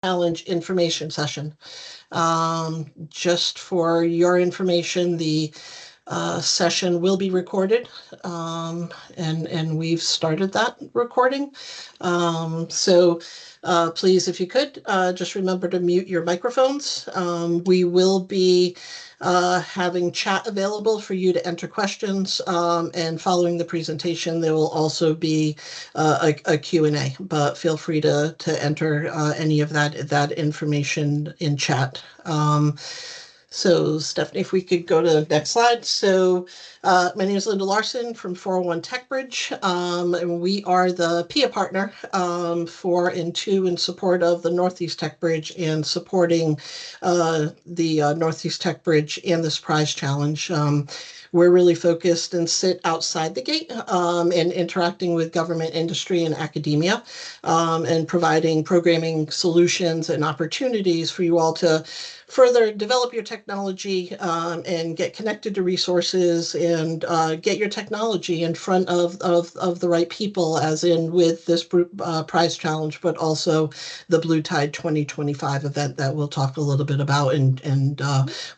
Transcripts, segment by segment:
Challenge information session. Just for your information, the session will be recorded, and we've started that recording. So please, if you could, just remember to mute your microphones. We will be having chat available for you to enter questions, and following the presentation, there will also be a Q&A, but feel free to enter any of that information in chat. So Stephanie, if we could go to the next slide. So my name is Linda Larson from 401 TechBridge, and we are the PIA partner for and to in support of the Northeast Tech Bridge and supporting the Northeast Tech Bridge and this prize challenge. We're really focused and sit outside the gate and interacting with government, industry, and academia, and providing programming solutions and opportunities for you all to further develop your technology and get connected to resources and get your technology in front of the right people, as in with this prize challenge, but also the Blue Tide 2025 event that we'll talk a little bit about and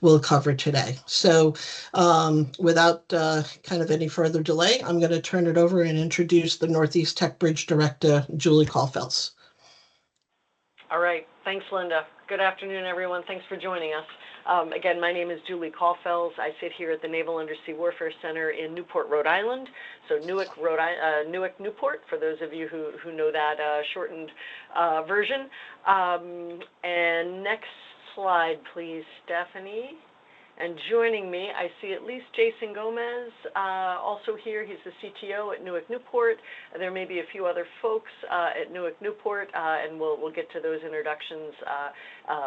we'll cover today. So without kind of any further delay, I'm going to turn it over and introduce the Northeast Tech Bridge Director, Julie Caulfels. All right. Thanks, Linda. Good afternoon, everyone. Thanks for joining us. Again, my name is Julie Caulfels. I sit here at the Naval Undersea Warfare Center in Newport, Rhode Island. So Newark, Newport, for those of you who know that shortened version. And next slide, please, Stephanie. And joining me, I see at least Jason Gomez also here. He's the CTO at Newark, Newport. There may be a few other folks at Newark, Newport, and we'll get to those introductions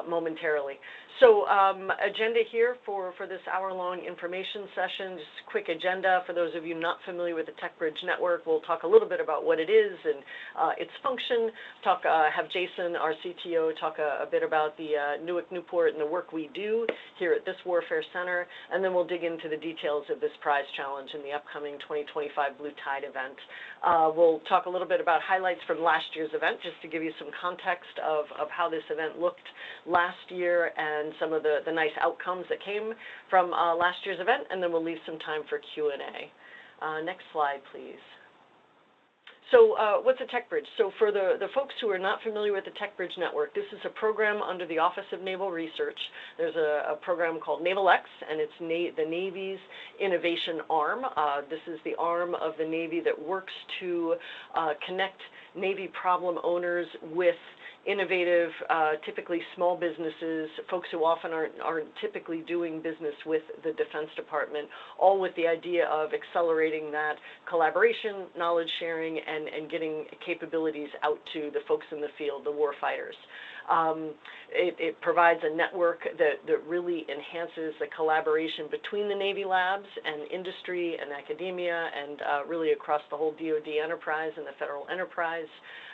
momentarily. So agenda here for this hour-long information session, just a quick agenda. For those of you not familiar with the TechBridge Network, we'll talk a little bit about what it is and its function, have Jason, our CTO, talk a bit about the Newark, Newport and the work we do here at this Warfare Center, and then we'll dig into the details of this prize challenge in the upcoming 2025 Blue Tide event. We'll talk a little bit about highlights from last year's event, just to give you some context of how this event looked last year and some of the nice outcomes that came from last year's event, and then we'll leave some time for Q&A. Next slide, please. So what's a TechBridge? So for the folks who are not familiar with the TechBridge Network, this is a program under the Office of Naval Research. There's a program called NavalX, and it's the Navy's innovation arm. This is the arm of the Navy that works to connect Navy problem owners with innovative, typically small businesses, folks who often aren't typically doing business with the Defense Department, all with the idea of accelerating that collaboration, knowledge sharing, and getting capabilities out to the folks in the field, the war fighters. It provides a network that really enhances the collaboration between the Navy labs and industry and academia and really across the whole DoD enterprise and the federal enterprise.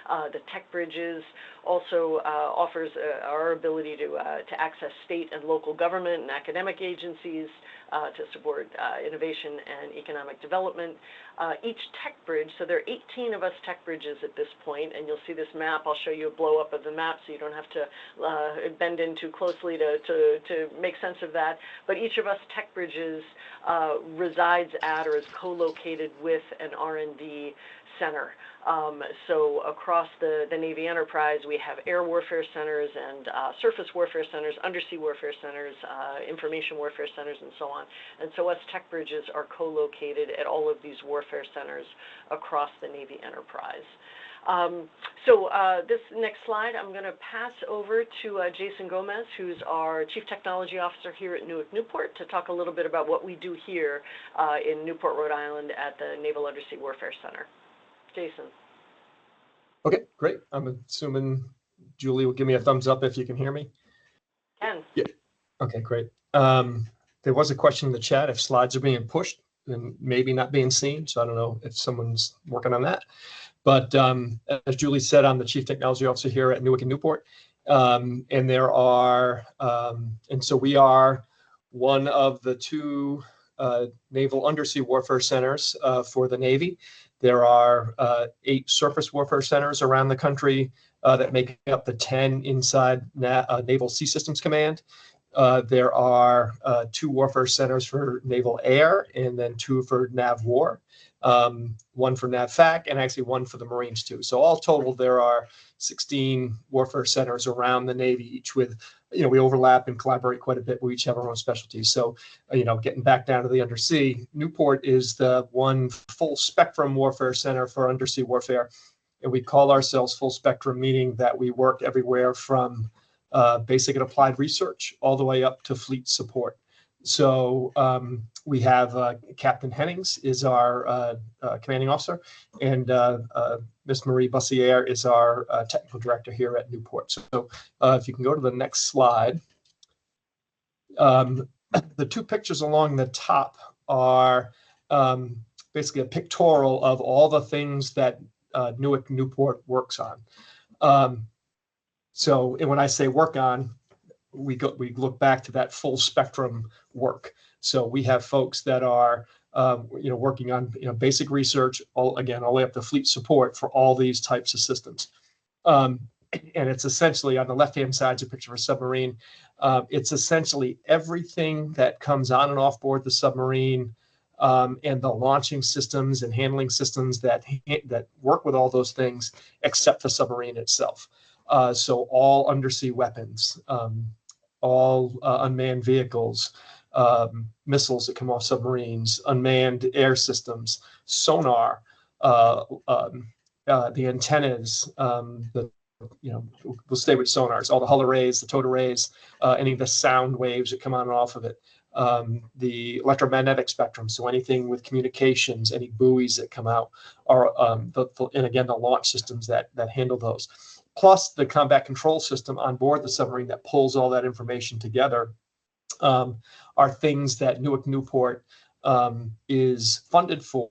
The TechBridges also offers our ability to access state and local government and academic agencies to support innovation and economic development. Each TechBridge, so there are 18 of us TechBridges at this point, and you'll see this map. I'll show you a blow up of the map so you don't have to bend in too closely to make sense of that. But each of us TechBridges resides at or is co-located with an R&D center. So across the Navy enterprise, we have air warfare centers and surface warfare centers, undersea warfare centers, information warfare centers, and so on. And so us TechBridges are co-located at all of these warfare centers across the Navy enterprise. This next slide, I'm going to pass over to Jason Gomez, who's our Chief Technology Officer here at Newark, Newport, to talk a little bit about what we do here in Newport, Rhode Island at the Naval Undersea Warfare Center. Jason. Okay, great. I'm assuming Julie will give me a thumbs up if you can hear me. Can. Yeah. Okay, great. There was a question in the chat if slides are being pushed and maybe not being seen. So I don't know if someone's working on that. But as Julie said, I'm the Chief Technology Officer here at Newark and Newport. And there are, and so we are one of the two naval undersea warfare centers for the Navy. There are 8 surface warfare centers around the country, that make up the 10 inside Naval Sea Systems Command. There are 2 warfare centers for naval air, and then 2 for nav war, 1 for nav fac, and actually 1 for the Marines too. So all total, there are 16 warfare centers around the Navy, each with, we overlap and collaborate quite a bit. We each have our own specialties. So, getting back down to the undersea, Newport is the one full spectrum warfare center for undersea warfare. And we call ourselves full spectrum, meaning that we work everywhere from basic and applied research all the way up to fleet support. So we have Captain Hennings is our commanding officer, and Miss Marie Bussiere is our technical director here at Newport. So if you can go to the next slide. The 2 pictures along the top are basically a pictorial of all the things that Newport works on. So when I say work on, we look back to that full spectrum work. So we have folks that are working on basic research, all the way up to fleet support for all these types of systems. And it's essentially, on the left-hand side is a picture of a submarine. It's essentially everything that comes on and off board the submarine, and the launching systems and handling systems that work with all those things, except the submarine itself. So all undersea weapons, all unmanned vehicles, missiles that come off submarines, unmanned air systems, sonar, the antennas, we'll stay with sonars, all the hull arrays, the towed arrays, any of the sound waves that come on and off of it, the electromagnetic spectrum. So anything with communications, any buoys that come out, are and again, the launch systems that handle those. Plus the combat control system on board the submarine that pulls all that information together, are things that Newark Newport is funded for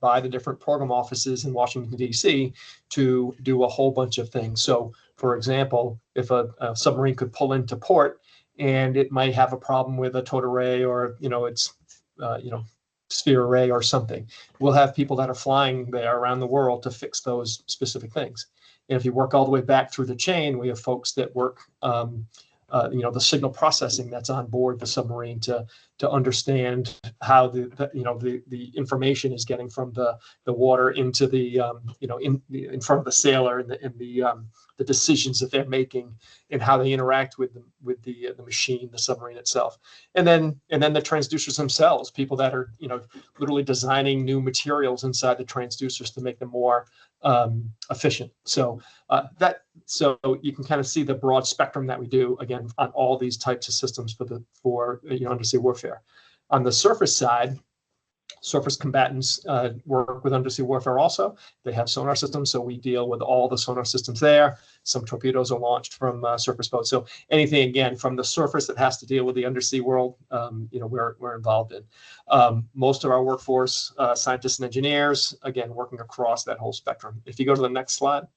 by the different program offices in Washington, D.C. to do a whole bunch of things. So, for example, if a submarine could pull into port and it might have a problem with a towed array or, its, sphere array or something, we'll have people that are flying there around the world to fix those specific things. And if you work all the way back through the chain, we have folks that work, the signal processing that's on board the submarine to understand how the information is getting from the water into the in front of the sailor, and the decisions that they're making and how they interact with the machine, the submarine itself, and then the transducers themselves, people that are literally designing new materials inside the transducers to make them more efficient. So you can kind of see the broad spectrum that we do, again, on all these types of systems for undersea warfare. On the surface side, surface combatants work with undersea warfare also. They have sonar systems, so we deal with all the sonar systems there. Some torpedoes are launched from surface boats. So anything, again, from the surface that has to deal with the undersea world, we're involved in. Most of our workforce, scientists and engineers, again, working across that whole spectrum. If you go to the next slide.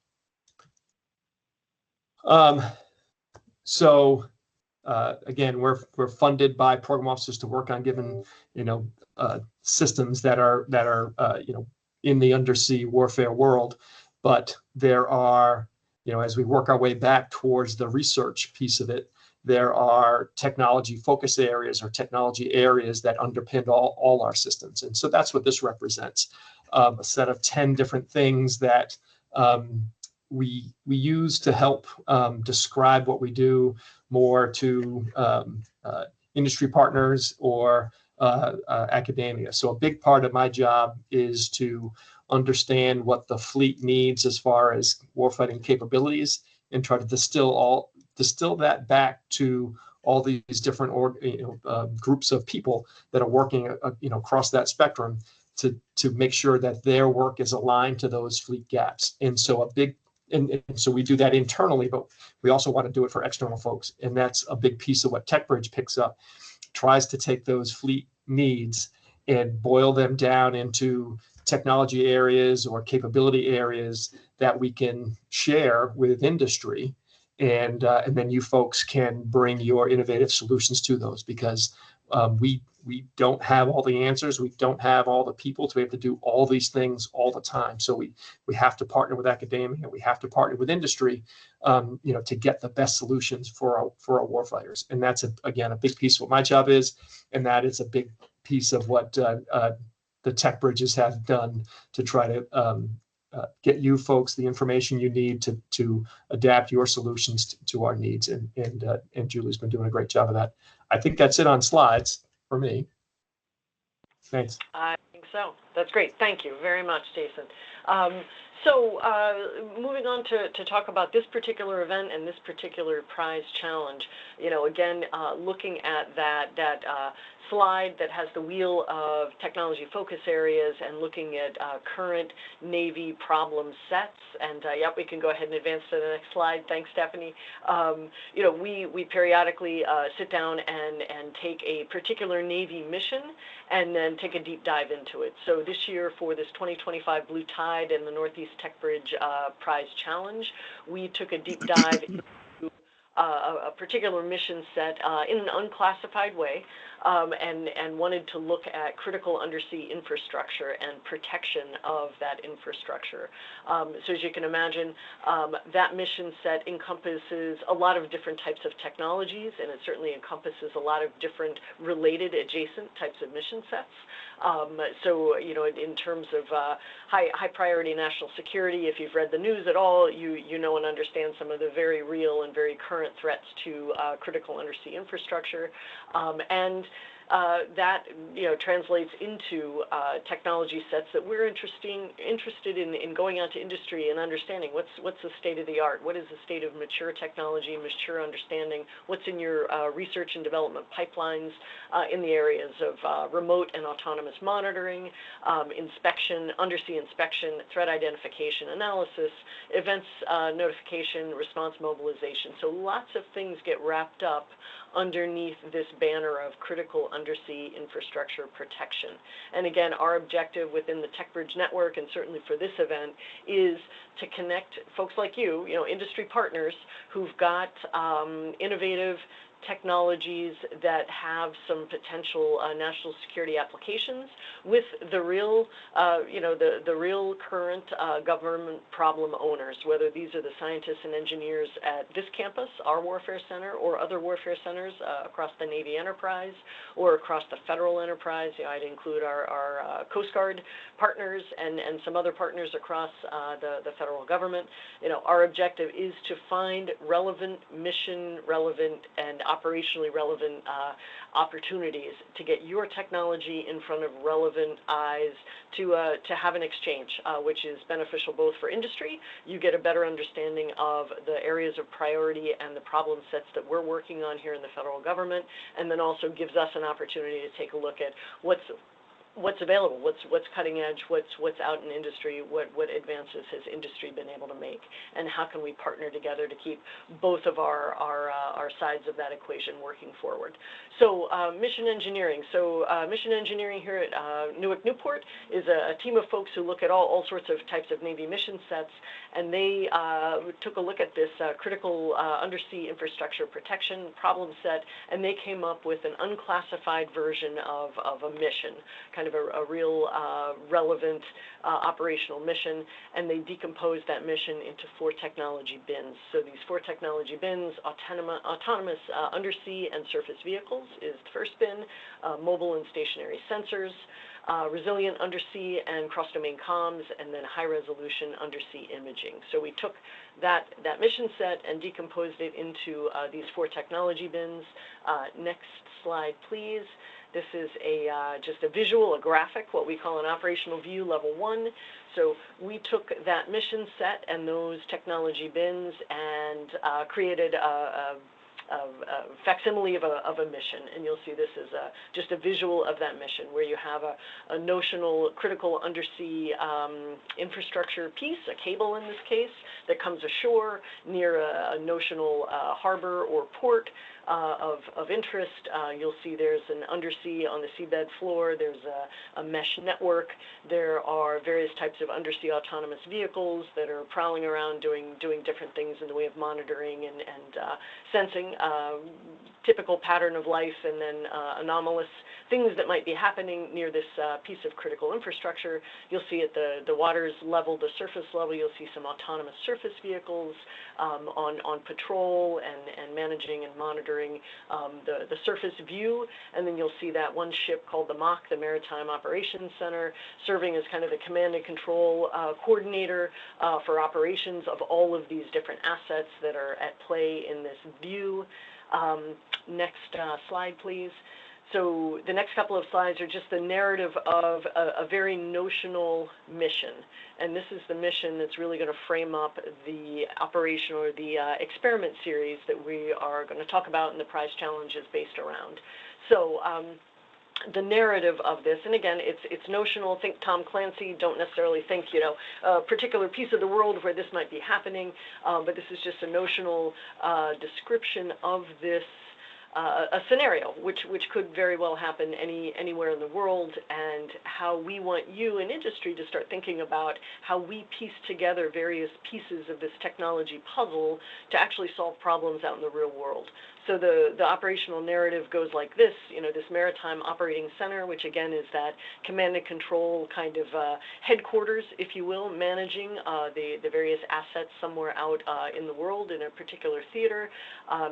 Again, we're funded by program officers to work on given systems that are in the undersea warfare world, but there are as we work our way back towards the research piece of it, there are technology focus areas or technology areas that underpin all our systems, and so that's what this represents, a set of 10 different things that we use to help describe what we do more to industry partners or academia. So a big part of my job is to understand what the fleet needs as far as warfighting capabilities and try to distill that back to all these different groups of people that are working across that spectrum to make sure that their work is aligned to those fleet gaps. And so so we do that internally, but we also want to do it for external folks. And that's a big piece of what TechBridge picks up, tries to take those fleet needs and boil them down into technology areas or capability areas that we can share with industry. And then you folks can bring your innovative solutions to those, because We don't have all the answers. We don't have all the people to be able to do all these things all the time. So we have to partner with academia. We have to partner with industry, to get the best solutions for our warfighters. And that's again a big piece of what my job is, and that is a big piece of what the tech bridges have done to try to get you folks the information you need to adapt your solutions to our needs. And Julie's been doing a great job of that. I think that's it on slides for me. Thanks. I think so. That's great. Thank you very much, Jason. Moving on to talk about this particular event and this particular prize challenge, again, looking at that slide that has the wheel of technology focus areas and looking at current Navy problem sets. And yep, we can go ahead and advance to the next slide. Thanks, Stephanie. We periodically sit down and take a particular Navy mission and then take a deep dive into it. So this year for this 2025 Blue Tide and the Northeast Tech Bridge Prize Challenge, we took a deep dive into a particular mission set in an unclassified way, and wanted to look at critical undersea infrastructure and protection of that infrastructure. So as you can imagine, that mission set encompasses a lot of different types of technologies, and it certainly encompasses a lot of different related adjacent types of mission sets. So, in terms of high priority national security, if you've read the news at all, you know and understand some of the very real and very current threats to critical undersea infrastructure. And that translates into technology sets that we're interested in going out to industry and understanding what's the state of the art, what is the state of mature technology, mature understanding, what's in your research and development pipelines in the areas of remote and autonomous monitoring, inspection, undersea inspection, threat identification analysis, events notification, response mobilization. So lots of things get wrapped up underneath this banner of critical undersea infrastructure protection. And again, our objective within the TechBridge network, and certainly for this event, is to connect folks like you, industry partners who've got innovative technologies that have some potential national security applications with the real, the real current government problem owners, whether these are the scientists and engineers at this campus, our Warfare Center, or other warfare centers across the Navy enterprise or across the federal enterprise. I'd include our Coast Guard partners and some other partners across the federal government. Our objective is to find relevant, mission relevant, and operationally relevant opportunities to get your technology in front of relevant eyes to have an exchange, which is beneficial both for industry. You get a better understanding of the areas of priority and the problem sets that we're working on here in the federal government, and then also gives us an opportunity to take a look at what's available, what's cutting edge, what's out in industry, what advances has industry been able to make, and how can we partner together to keep both of our sides of that equation working forward. So mission engineering. So mission engineering here at Newark Newport is a team of folks who look at all sorts of types of Navy mission sets, and they took a look at this critical undersea infrastructure protection problem set, and they came up with an unclassified version of a mission, kind of a real relevant operational mission, and they decomposed that mission into 4 technology bins. So these 4 technology bins: autonomous undersea and surface vehicles is the first bin, mobile and stationary sensors, resilient undersea and cross-domain comms, and then high-resolution undersea imaging. So we took that mission set and decomposed it into these 4 technology bins. Next slide, please. This is just a visual, a graphic, what we call an operational view level 1. So we took that mission set and those technology bins and created a facsimile of a mission, and you'll see this is just a visual of that mission, where you have a notional critical undersea infrastructure piece, a cable in this case, that comes ashore near a notional harbor or port of interest. You'll see there's an undersea on the seabed floor. There's a mesh network. There are various types of undersea autonomous vehicles that are prowling around doing different things in the way of monitoring and sensing typical pattern of life and then anomalous things that might be happening near this piece of critical infrastructure. You'll see at the water's level, the surface level, you'll see some autonomous surface vehicles on patrol and managing and monitoring the surface view. And then you'll see that one ship called the MOC, the Maritime Operations Center, serving as kind of the command and control coordinator for operations of all of these different assets that are at play in this view. Next slide, please. So the next couple of slides are just the narrative of a very notional mission. And this is the mission that's really going to frame up the operation or the experiment series that we are going to talk about and the prize challenge is based around. So the narrative of this, and again, it's notional. Think Tom Clancy. Don't necessarily think, you know, a particular piece of the world where this might be happening, but this is just a notional description of this a scenario which could very well happen anywhere in the world, and how we want you in industry to start thinking about how we piece together various pieces of this technology puzzle to actually solve problems out in the real world. So the operational narrative goes like this, you know, this Maritime Operating Center, which again is that command and control kind of headquarters, if you will, managing the various assets somewhere out in the world in a particular theater.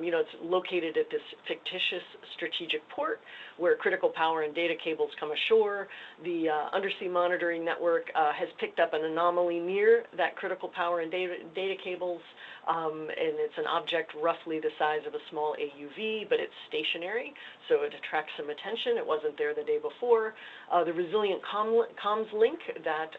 You know, it's located at this fictitious strategic port where critical power and data cables come ashore. The undersea monitoring network has picked up an anomaly near that critical power and data cables, and it's an object roughly the size of a small AUV, but it's stationary, so it attracts some attention. It wasn't there the day before. The resilient comms link, that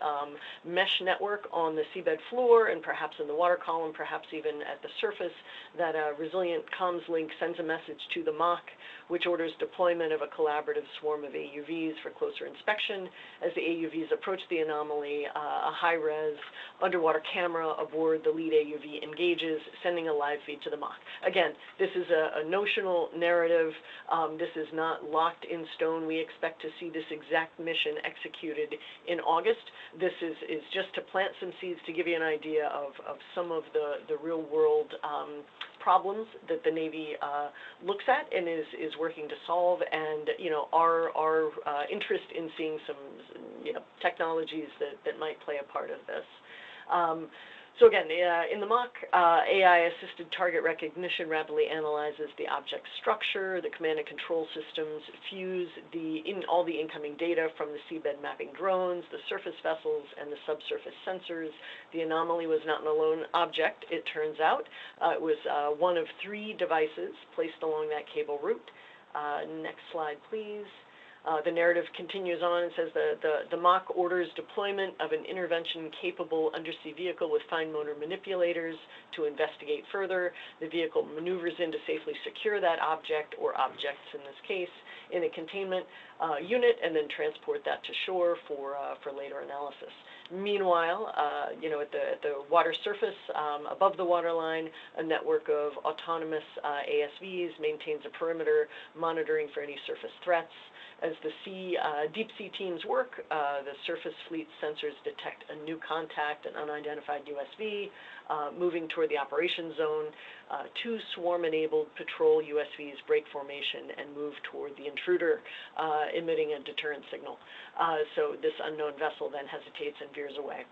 mesh network on the seabed floor and perhaps in the water column, perhaps even at the surface, that resilient comms link sends a message to the MOC, which orders deployment of a collaborative swarm of AUVs for closer inspection. As the AUVs approach the anomaly, a high-res underwater camera aboard the lead AUV engages, sending a live feed to the MOC. Again, this is a notional narrative. This is not locked in stone. We expect to see this exact mission executed in August. This is just to plant some seeds to give you an idea of some of the real-world problems that the Navy looks at and is working to solve, and you know, our interest in seeing some, you know, technologies that might play a part of this. So again, in the MOC, AI-assisted target recognition rapidly analyzes the object structure. The command and control systems fuse all the incoming data from the seabed mapping drones, the surface vessels, and the subsurface sensors. The anomaly was not an alone object, it turns out. It was one of 3 devices placed along that cable route. Next slide, please. The narrative continues on and says the MOC orders deployment of an intervention-capable undersea vehicle with fine motor manipulators to investigate further. The vehicle maneuvers in to safely secure that object, or objects in this case, in a containment unit, and then transport that to shore for later analysis. Meanwhile, you know, at the water surface, above the waterline, a network of autonomous ASVs maintains a perimeter, monitoring for any surface threats. As the deep sea teams work, the surface fleet sensors detect a new contact, an unidentified USV, moving toward the operation zone. 2 swarm-enabled patrol USVs break formation and move toward the intruder, emitting a deterrent signal. So this unknown vessel then hesitates and veers away.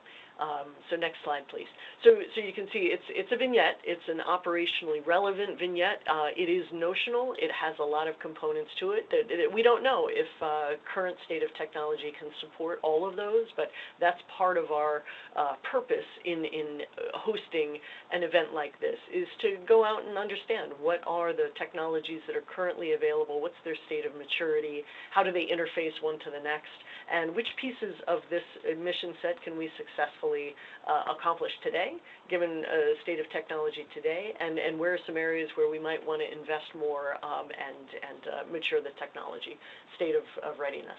So next slide, please. So you can see it's a vignette. It's an operationally relevant vignette. It is notional. It has a lot of components to it. We don't know if current state of technology can support all of those, but that's part of our purpose in hosting an event like this, is to go out and understand what are the technologies that are currently available, what's their state of maturity, how do they interface one to the next, and which pieces of this mission set can we successfully accomplish today, given the state of technology today, and where are some areas where we might want to invest more and mature the technology state of readiness.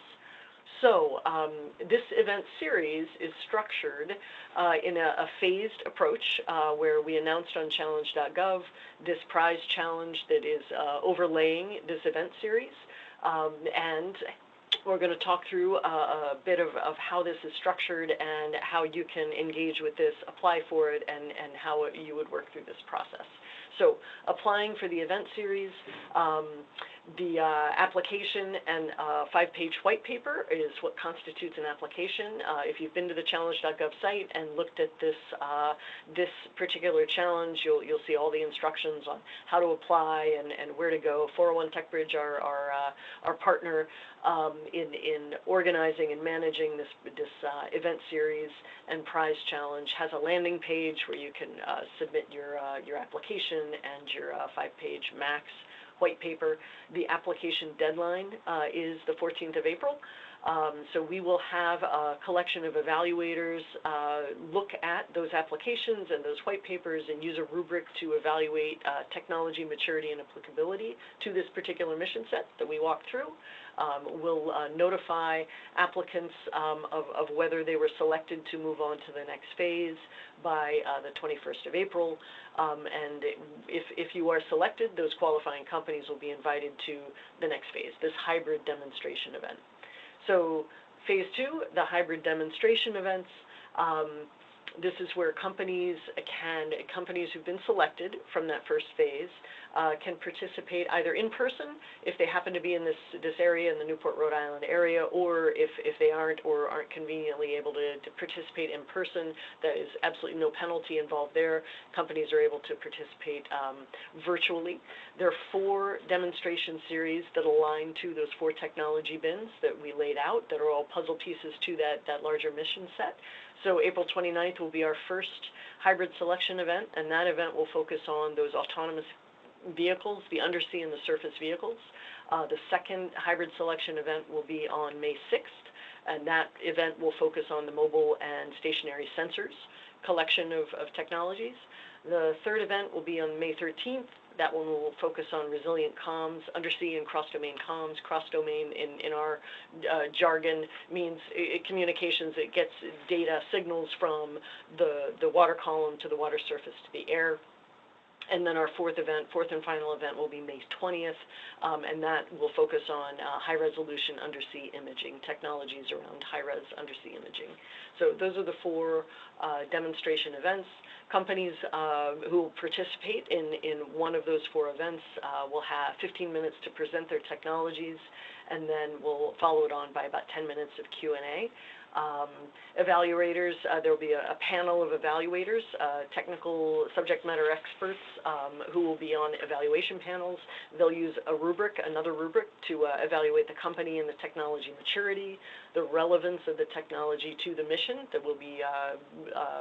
So this event series is structured in a phased approach where we announced on challenge.gov this prize challenge that is overlaying this event series, and we're going to talk through a bit of how this is structured and how you can engage with this, apply for it, and how you would work through this process. So applying for the event series, the application and 5-page white paper is what constitutes an application. If you've been to the challenge.gov site and looked at this this particular challenge, you'll see all the instructions on how to apply and where to go. 401 TechBridge, our partner in organizing and managing this event series and prize challenge, has a landing page where you can submit your application and your 5-page max white paper. The application deadline is the 14th of April. So we will have a collection of evaluators look at those applications and those white papers and use a rubric to evaluate technology maturity and applicability to this particular mission set that we walk through. We'll notify applicants of whether they were selected to move on to the next phase by the 21st of April. And if you are selected, those qualifying companies will be invited to the next phase, this hybrid demonstration event. So phase 2, the hybrid demonstration events, this is where companies who've been selected from that first phase can participate either in person if they happen to be in this area in the Newport, Rhode Island area, or if they aren't conveniently able to participate in person. That is absolutely no penalty involved there. Companies are able to participate virtually. There are 4 demonstration series that align to those 4 technology bins that we laid out that are all puzzle pieces to that larger mission set. So April 29th will be our first hybrid selection event, and that event will focus on those autonomous vehicles, the undersea and the surface vehicles. The second hybrid selection event will be on May 6th, and that event will focus on the mobile and stationary sensors collection of technologies. The third event will be on May 13th. That one will focus on resilient comms, undersea and cross-domain comms. Cross-domain in our jargon means communications. It gets data signals from the water column to the water surface to the air. And then our fourth and final event will be May 20th, and that will focus on high-resolution undersea imaging, technologies around high-res undersea imaging. So those are the 4 demonstration events. Companies who participate in one of those 4 events will have 15 minutes to present their technologies, and then we'll follow it on by about 10 minutes of Q&A. Evaluators, there will be a panel of evaluators, technical subject matter experts who will be on evaluation panels. They'll use a rubric, another rubric, to evaluate the company and the technology maturity, the relevance of the technology to the mission that we'll be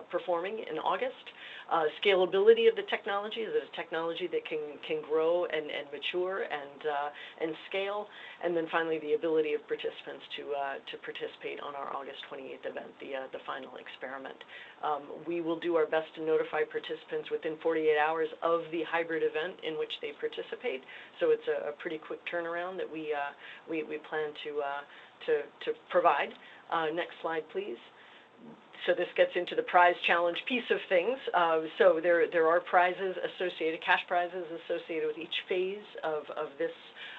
performing in August, scalability of the technology, is it a technology that can grow and mature and scale, and then finally the ability of participants to participate on our August 28th event, the final experiment. We will do our best to notify participants within 48 hours of the hybrid event in which they participate, so it's a pretty quick turnaround that we plan to provide. Next slide, please. So this gets into the prize challenge piece of things. So there are prizes associated, cash prizes associated with each phase of this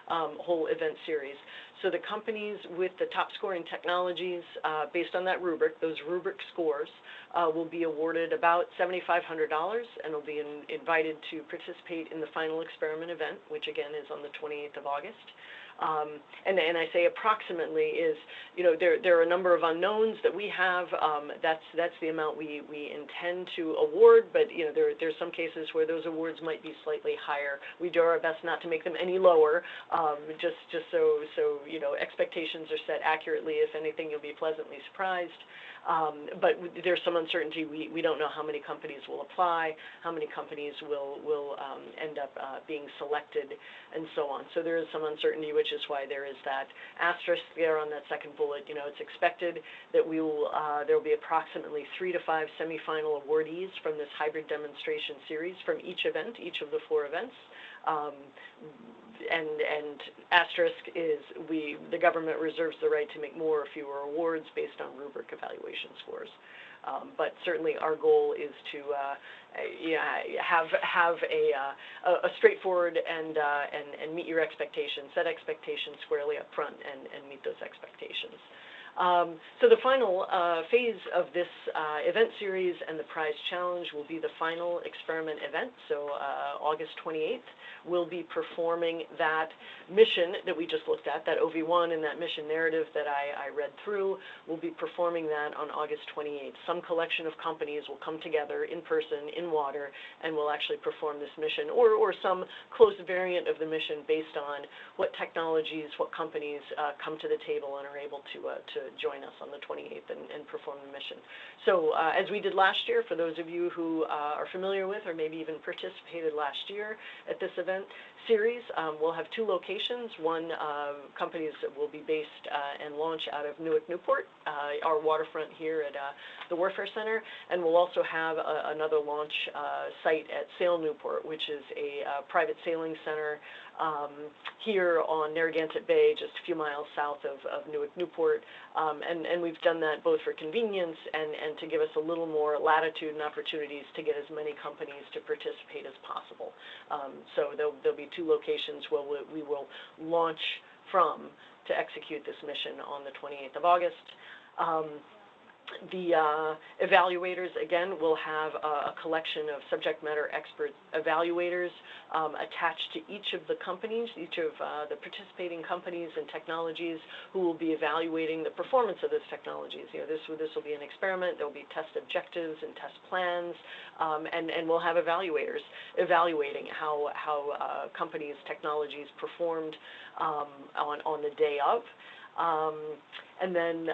whole event series. So the companies with the top scoring technologies, based on that rubric, those rubric scores, will be awarded about $7,500 and will be invited to participate in the final experiment event, which again is on the 28th of August. And I say approximately is, there are a number of unknowns that we have. That's the amount we intend to award, but there's some cases where those awards might be slightly higher. We do our best not to make them any lower, just so expectations are set accurately. If anything, you'll be pleasantly surprised. But there's some uncertainty. We don't know how many companies will apply, how many companies will end up being selected, and so on. So there is some uncertainty, which is why there is that asterisk there on that second bullet. It's expected that there will be approximately 3 to 5 semifinal awardees from this hybrid demonstration series from each event, each of the 4 events. And asterisk is the government reserves the right to make more or fewer awards based on rubric evaluation scores. But certainly our goal is to have a straightforward and meet your expectations, set expectations squarely up front and meet those expectations. So the final phase of this event series and the prize challenge will be the final experiment event. So August 28th, we'll be performing that mission that we just looked at, that OV1 and that mission narrative that I read through. We'll be performing that on August 28th. Some collection of companies will come together in person, in water, and will actually perform this mission, or some close variant of the mission based on what technologies, what companies come to the table and are able to join us on the 28th and perform the mission. So as we did last year, for those of you who are familiar with or maybe even participated last year at this event series, we'll have two locations. One, companies that will be based and launch out of Newark, Newport, our waterfront here at the Warfare Center, and we'll also have another launch site at Sail Newport, which is a private sailing center here on Narragansett Bay, just a few miles south of Newark, Newport, and we've done that both for convenience and to give us a little more latitude and opportunities to get as many companies to participate as possible. So there'll be two locations where we will launch from to execute this mission on the 28th of August. The evaluators, again, will have a collection of subject matter expert evaluators attached to each of the companies, each of the participating companies and technologies who will be evaluating the performance of those technologies. You know, this will be an experiment. There will be test objectives and test plans, and we'll have evaluators evaluating how companies' technologies performed on the day of. And then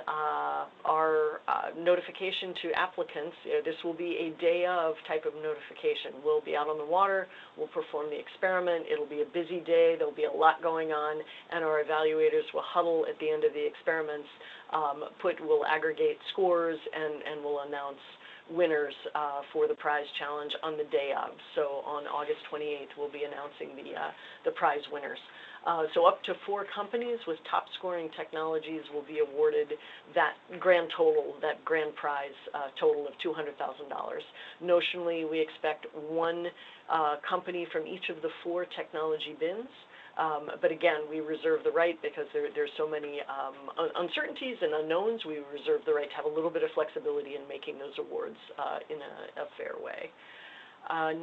our notification to applicants, this will be a day of type of notification. We'll be out on the water, we'll perform the experiment, it'll be a busy day, there'll be a lot going on, and our evaluators will huddle at the end of the experiments, we'll aggregate scores, and we'll announce winners for the prize challenge on the day of. So on August 28th, we'll be announcing the prize winners. So up to 4 companies with top scoring technologies will be awarded that grand total, that grand prize total of $200,000. Notionally, we expect 1 company from each of the 4 technology bins. But again, we reserve the right, because there's so many uncertainties and unknowns, we reserve the right to have a little bit of flexibility in making those awards in a fair way.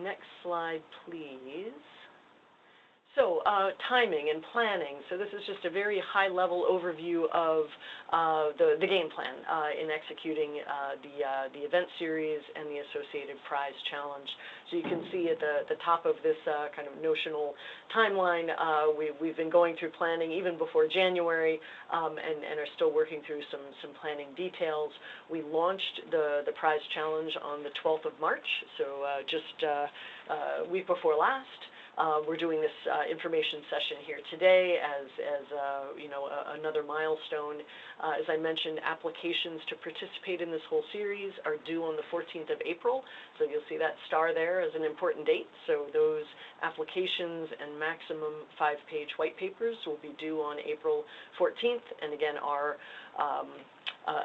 Next slide, please. So timing and planning. So this is just a very high-level overview of the game plan in executing the event series and the associated prize challenge. So you can see at the top of this kind of notional timeline, we've been going through planning even before January, and are still working through some planning details. We launched the prize challenge on the 12th of March, so just a week before last. We're doing this information session here today as you know, another milestone. As I mentioned, applications to participate in this whole series are due on the 14th of April. So you'll see that star there as an important date. So those applications and maximum 5-page white papers will be due on April 14th. And again, our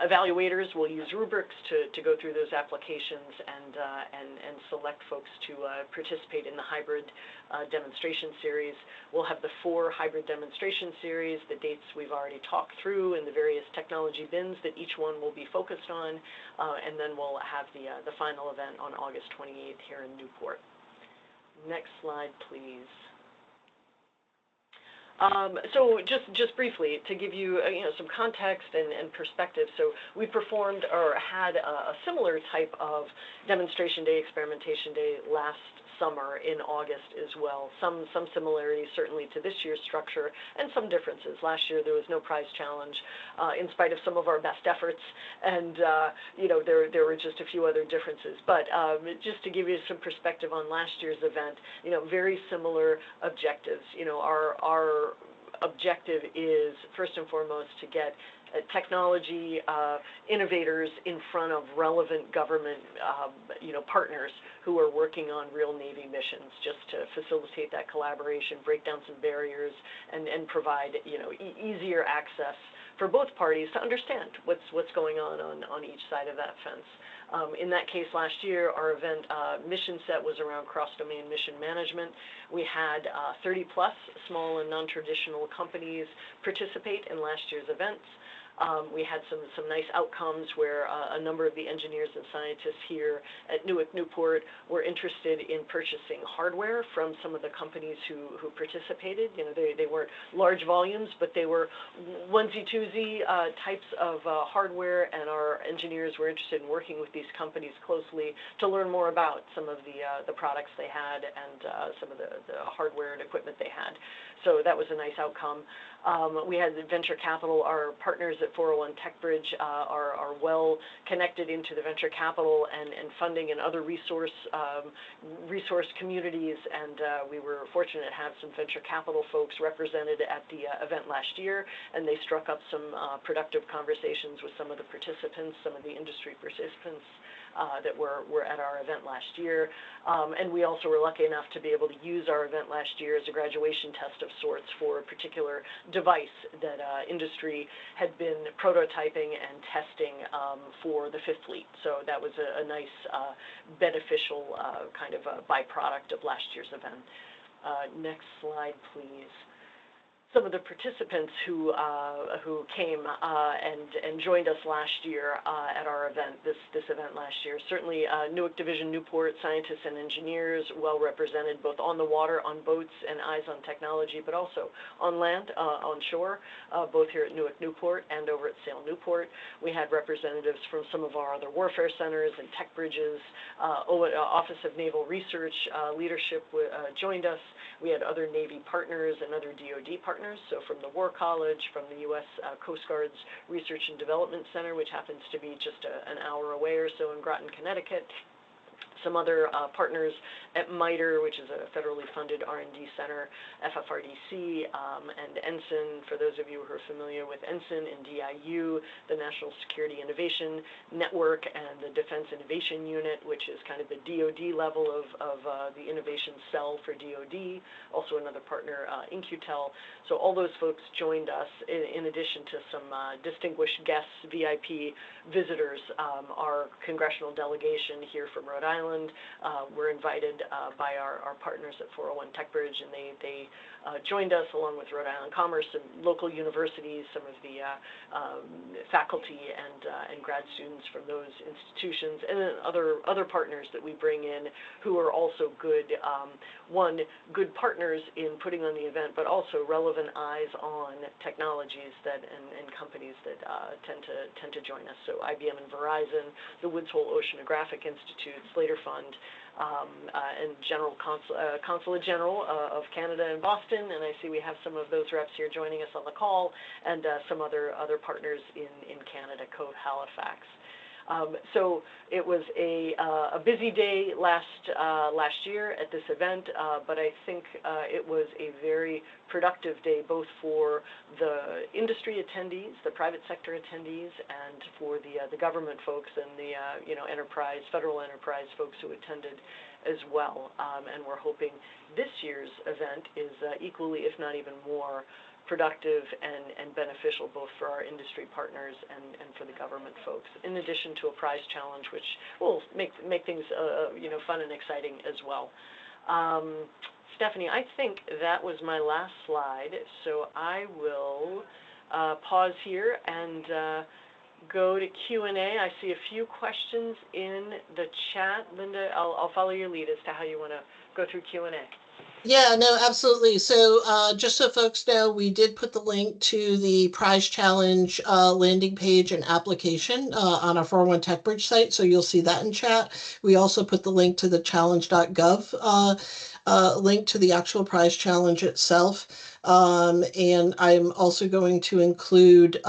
evaluators will use rubrics to go through those applications and select folks to participate in the hybrid demonstration series. We'll have the 4 hybrid demonstration series, the dates we've already talked through, and the various technology bins that each one will be focused on, and then we'll have the final event on August 28th here in Newport. Next slide, please. So just briefly, to give you, some context and perspective, so we performed or had a similar type of demonstration day, experimentation day last summer in August as well. Some similarities certainly to this year's structure, and some differences. Last year there was no prize challenge, in spite of some of our best efforts, and there were just a few other differences. But just to give you some perspective on last year's event, very similar objectives. Our objective is first and foremost to get technology innovators in front of relevant government partners who are working on real Navy missions, just to facilitate that collaboration, break down some barriers, and provide easier access for both parties to understand what's going on each side of that fence. In that case last year, our event mission set was around cross-domain mission management. We had 30+ small and non-traditional companies participate in last year's events. We had some nice outcomes where a number of the engineers and scientists here at Newport were interested in purchasing hardware from some of the companies who participated. They weren't large volumes, but they were onesie-twosie types of hardware, and our engineers were interested in working with these companies closely to learn more about some of the products they had and some of the hardware and equipment they had. So that was a nice outcome. We had the venture capital. Our partners at 401 TechBridge are well connected into the venture capital and funding and other resource communities, and we were fortunate to have some venture capital folks represented at the event last year, and they struck up some productive conversations with some of the participants, some of the industry participants that were at our event last year. And we also were lucky enough to be able to use our event last year as a graduation test of sorts for a particular device that industry had been prototyping and testing for the Fifth Fleet. So that was a nice beneficial kind of a byproduct of last year's event. Next slide, please. Some of the participants who came and joined us last year at our event, this event last year. Certainly, Newark Division Newport scientists and engineers, well represented both on the water, on boats, and eyes on technology, but also on land, on shore, both here at Newark Newport and over at Sail Newport. We had representatives from some of our other warfare centers and tech bridges. Office of Naval Research leadership joined us. We had other Navy partners and other DoD partners, so from the War College, from the U.S. Coast Guard's Research and Development Center, which happens to be just an hour away or so in Groton, Connecticut. Some other partners at MITRE, which is a federally funded R&D center, FFRDC, and Ensign, for those of you who are familiar with Ensign and DIU, the National Security Innovation Network, and the Defense Innovation Unit, which is kind of the DoD level of the innovation cell for DoD, also another partner, InQtel. So all those folks joined us, in addition to some distinguished guests, VIP visitors. Our congressional delegation here from Rhode Island were invited by our partners at 401 TechBridge, and they joined us along with Rhode Island Commerce and local universities, some of the faculty and grad students from those institutions, and then other partners that we bring in who are also good, good partners in putting on the event, but also relevant eyes on technologies and companies that tend to join us. So IBM and Verizon, the Woods Hole Oceanographic Institute, Slater Fund, and Consulate General of Canada in Boston, and I see we have some of those reps here joining us on the call, and some other partners in Canada, Cove Halifax. So it was a busy day last year at this event, but I think it was a very productive day both for the industry attendees, the private sector attendees, and for the government folks and the federal enterprise folks who attended as well. And we're hoping this year's event is equally, if not even more, productive and beneficial both for our industry partners and for the government folks, in addition to a prize challenge, which will make things fun and exciting as well. Stephanie, I think that was my last slide, so I will pause here and go to Q&A. I see a few questions in the chat. Linda, I'll follow your lead as to how you want to go through Q&A. Yeah, no, absolutely. So just so folks know, we did put the link to the prize challenge landing page and application on our 401 TechBridge site. So you'll see that in chat. We also put the link to the challenge.gov link to the actual prize challenge itself. And I'm also going to include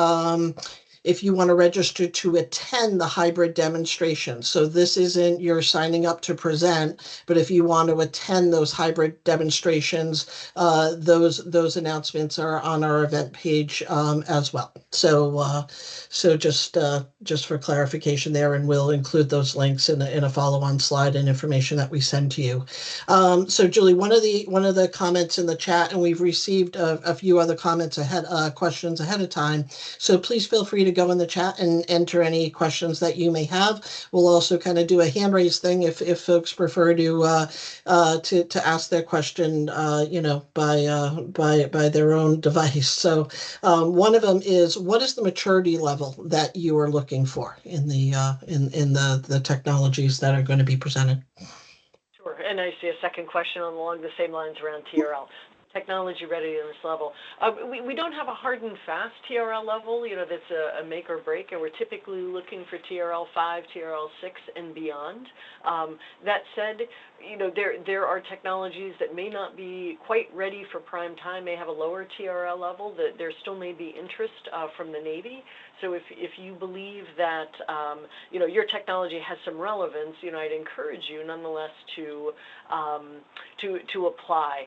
if you want to register to attend the hybrid demonstration. So this isn't you're signing up to present, but if you want to attend those hybrid demonstrations, those announcements are on our event page as well. So just for clarification there, and we'll include those links in a follow-on slide and information that we send to you. So Julie, one of the comments in the chat, and we've received a few other comments questions ahead of time. So please feel free to to go in the chat and enter any questions that you may have. We'll also kind of do a hand raise thing if folks prefer to ask their question, by their own device. So one of them is, what is the maturity level that you are looking for in the technologies that are going to be presented? Sure, and I see a second question along the same lines around TRL. Technology readiness level. We don't have a hard and fast TRL level, that's a make or break, and we're typically looking for TRL 5, TRL 6, and beyond. That said, there are technologies that may not be quite ready for prime time, may have a lower TRL level, that there still may be interest from the Navy. So if you believe that, your technology has some relevance, I'd encourage you nonetheless to apply.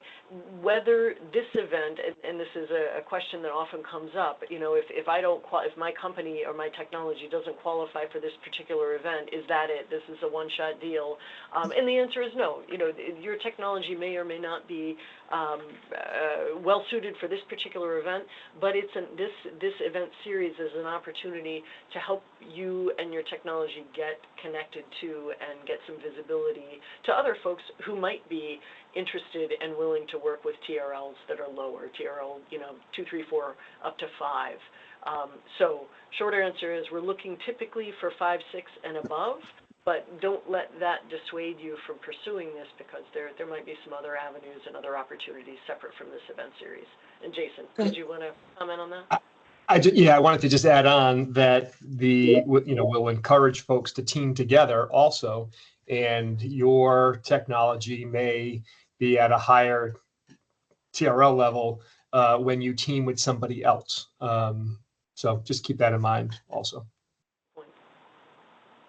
Whether this event, and this is a question that often comes up, if my company or my technology doesn't qualify for this particular event, is that it? This is a one-shot deal? And the answer is no. Your technology may or may not be well suited for this particular event, but this event series is an opportunity to help you and your technology get connected to and get some visibility to other folks who might be interested and willing to work with TRLs that are lower, TRL 2, 3, 4, up to 5. So shorter answer is we're looking typically for 5, 6, and above. But don't let that dissuade you from pursuing this, because there might be some other avenues and other opportunities separate from this event series. And Jason, did you want to comment on that? I wanted to just add on that we'll encourage folks to team together also, and your technology may be at a higher TRL level when you team with somebody else. So just keep that in mind also.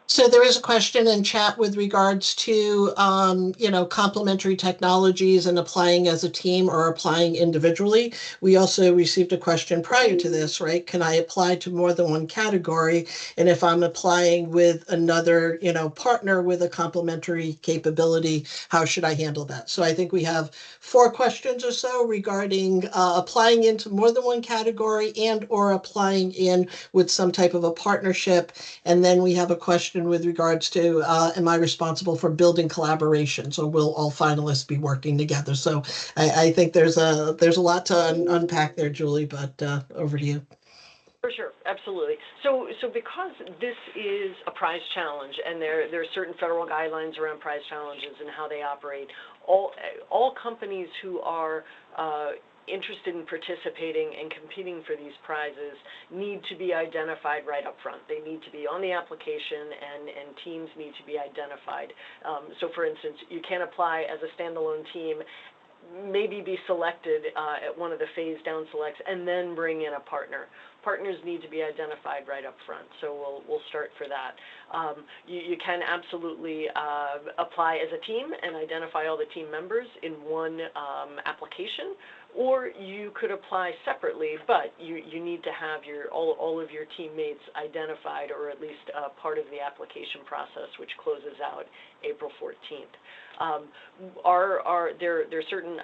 So there is a question in chat with regards to, complementary technologies and applying as a team or applying individually. We also received a question prior to this, right? Can I apply to more than one category? And if I'm applying with another, partner with a complementary capability, how should I handle that? So I think we have 4 questions or so regarding applying into more than one category and or applying in with some type of a partnership. And then we have a question with regards to, am I responsible for building collaborations, or will all finalists be working together? So I think there's a lot to unpack there, Julie, but over to you. For sure, absolutely. So because this is a prize challenge, and there are certain federal guidelines around prize challenges and how they operate, all companies who are interested in participating and competing for these prizes need to be identified right up front. They need to be on the application, and teams need to be identified. So for instance, you can't apply as a standalone team, maybe be selected at one of the phase down selects, and then bring in a partner. Partners need to be identified right up front, so we'll start for that. You can absolutely apply as a team and identify all the team members in one application, or you could apply separately, but you need to have all of your teammates identified, or at least part of the application process, which closes out April 14th. There are certain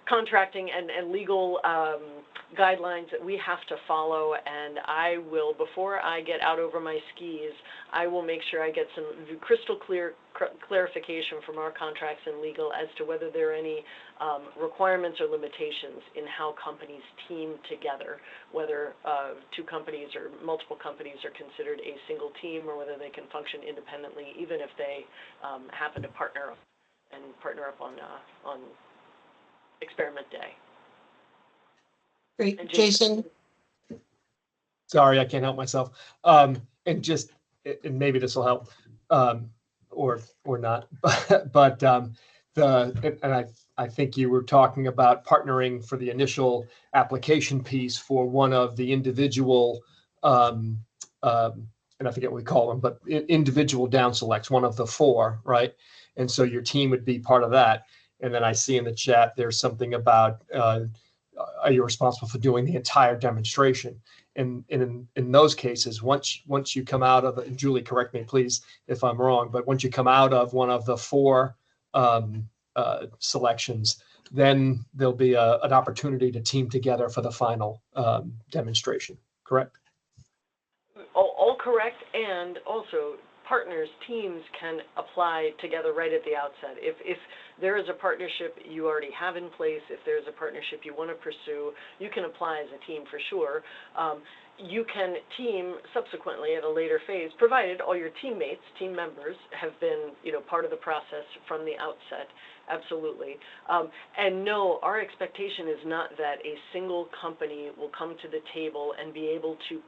contracting and legal guidelines that we have to follow, and I will, before I get out over my skis, I will make sure I get some crystal clear clarification from our contracts and legal as to whether there are any requirements or limitations in how companies team together, whether 2 companies or multiple companies are considered a single team, or whether they can function independently, even if they happen to partner up on experiment day. Great. Jason? Sorry, I can't help myself. And maybe this will help, or not. But I think you were talking about partnering for the initial application piece for one of the individual, and I forget what we call them, but individual down selects, one of the 4, right? And so your team would be part of that. And then I see in the chat there's something about, are you responsible for doing the entire demonstration? And in those cases, once you come out of it, and Julie, correct me please if I'm wrong, but once you come out of one of the 4 selections, then there'll be an opportunity to team together for the final demonstration, correct? Correct, and also partners, teams can apply together right at the outset. If there is a partnership you already have in place, if there's a partnership you want to pursue, you can apply as a team for sure. You can team subsequently at a later phase, provided all your teammates, team members, have been, part of the process from the outset. Absolutely. And no, our expectation is not that a single company will come to the table and be able to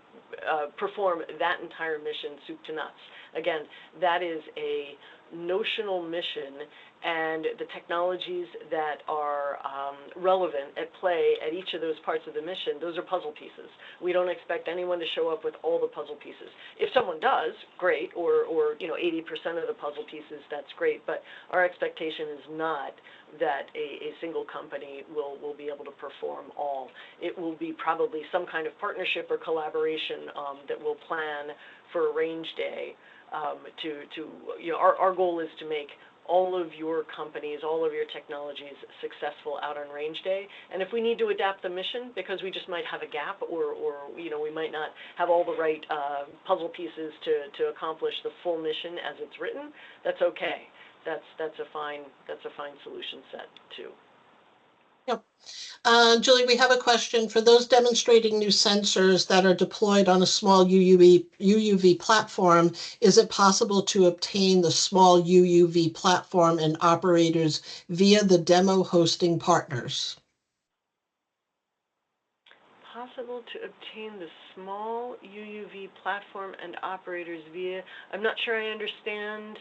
perform that entire mission soup to nuts. Again, that is a notional mission, and the technologies that are relevant at play at each of those parts of the mission, those are puzzle pieces. We don't expect anyone to show up with all the puzzle pieces. If someone does, great, or 80% of the puzzle pieces, that's great, but our expectation is not that a single company will be able to perform all. It will be probably some kind of partnership or collaboration that will plan for a range day. Our goal is to make all of your companies, all of your technologies successful out on range day. And if we need to adapt the mission because we just might have a gap, or we might not have all the right puzzle pieces to accomplish the full mission as it's written, that's okay. That's a fine solution set too. Yep. Julie, we have a question. For those demonstrating new sensors that are deployed on a small UUV platform, is it possible to obtain the small UUV platform and operators via the demo hosting partners? Possible to obtain the small UUV platform and operators via, I'm not sure I understand.